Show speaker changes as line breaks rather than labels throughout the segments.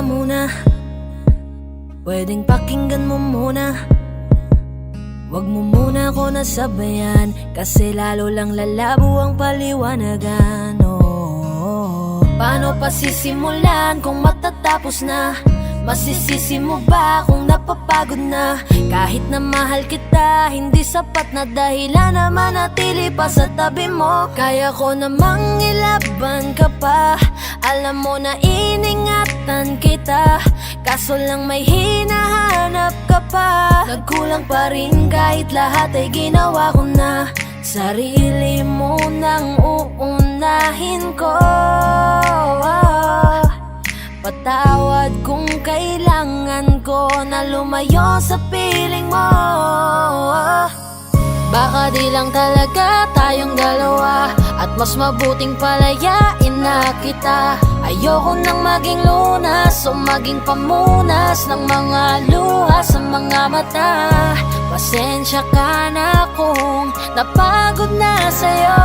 ka muna, pwedeng pakinggan mo muna. Wag mo muna ako nasabayan, kasi lalo lang lalabo ang paliwanagan. Paano pa sisimulan kung matatapos na? Masisisi mo ba kung napapagod na? Kahit na mahal kita, hindi sapat na dahilan na manatili pa sa tabi mo. Kaya ko namang ilaban ka pa, alam mo na iningatan kita, kaso lang may hinahanap ka pa. Nagkulang pa rin kahit lahat ay ginawa ko na. Sarili mo nang uunahin ko. Patawad kung kailangan ko na lumayo sa piling mo. Baka di lang talaga tayong dalawa, at mas mabuting palayain na kita. Ayoko nang maging lunas o maging pamunas ng mga luha sa mga mata. Pasensya ka na kung napagod na sa'yo.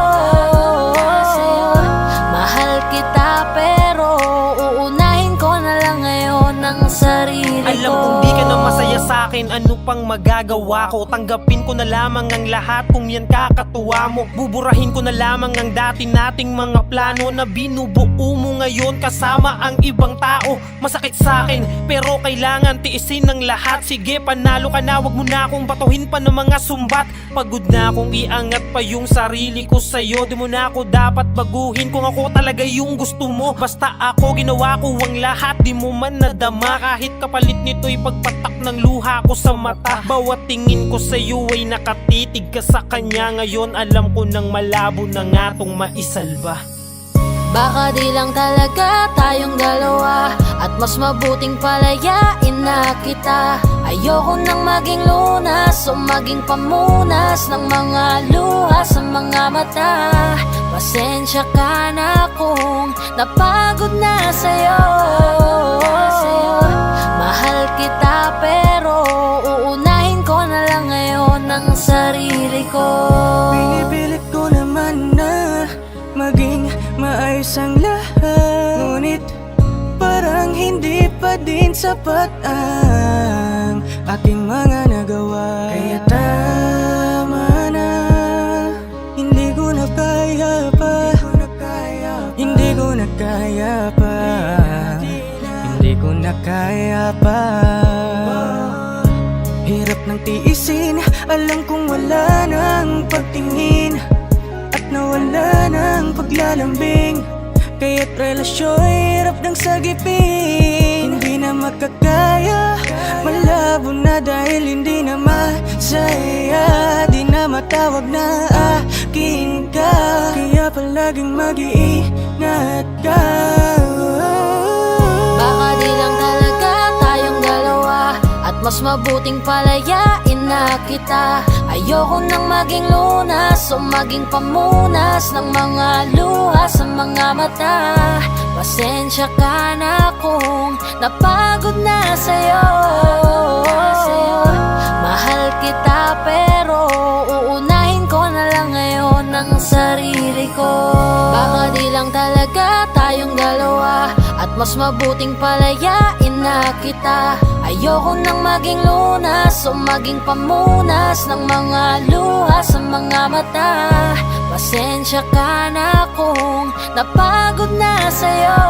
Mahal kita pero uunahin ko na lang ngayon ang sarili ko.
Alam kong di ka na masaya sa'kin, ano pang magagawa ko? Tanggapin ko na lamang ang lahat kung yan kakatuwa mo. Buburahin ko na lamang ang dati nating mga plano na binubuo mo ngayon kasama ang ibang tao. Masakit sa'kin pero kailangan tiisin ng lahat. Sige, panalo ka na, wag mo na akong batuhin pa ng mga sumbat. Pagod na akong iangat pa yung sarili ko sa'yo. Di mo na ako dapat baguhin kung ako talaga yung gusto mo. Basta ako ginawa ko ang lahat, di mo man nadama. Kahit kapalit nito'y pagpatak ng luha ko sa mata. Bawat tingin ko sa'yo ay nakatitig ka sa kanya. Ngayon alam ko nang malabo na nga tong maisalba.
Baka di lang talaga tayong dalawa, at mas mabuting palayain na kita. Ayoko nang maging lunas o maging pamunas ng mga luha sa mga mata. Pasensya ka na kung napagod na sa'yo. Mahal kita pero uunahin ko na lang ngayon ang sarili ko.
Pinipilit ko naman na maging maayos ang lahat, ngunit parang hindi pa din sapat ang aking mga nagawa. Kaya tama na, hindi ko na kaya pa, hindi ko na kaya pa, hindi ko na kaya pa. Hirap ng tiisin, alam kong wala nang pagtingin, nawala ng paglalambing. Kaya't relasyon hirap ng sagipin. Hindi na makakaya, malabo na dahil hindi na masaya. Di na matawag na akin ka, kaya palaging mag-iingat ka.
Baka di lang talaga tayong dalawa, at mas mabuting palayain na kita. Ayoko nang maging lunas o maging pamunas ng mga luha sa mga mata. Pasensya ka na kung napagod na sa'yo. Mahal kita pero uunahin ko na lang ngayon ang sarili ko. Baka di lang talaga tayong dalawa, at mas mabuting palayain na kita. Ayoko nang maging lunas o maging pamunas ng mga luha sa mga mata. Pasensya ka na kung napagod na sa'yo.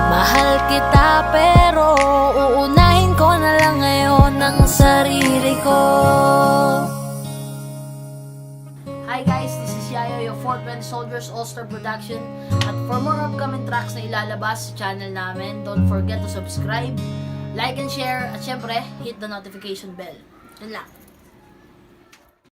Mahal kita pero uunahin ko na lang ngayon ang sarili ko. Hi guys, this is Yayo, your Fort Bend Soldiers All-Star Production. At for more upcoming tracks na ilalabas sa channel namin, don't forget to subscribe, like and share, at syempre, hit the notification bell. Yun lang.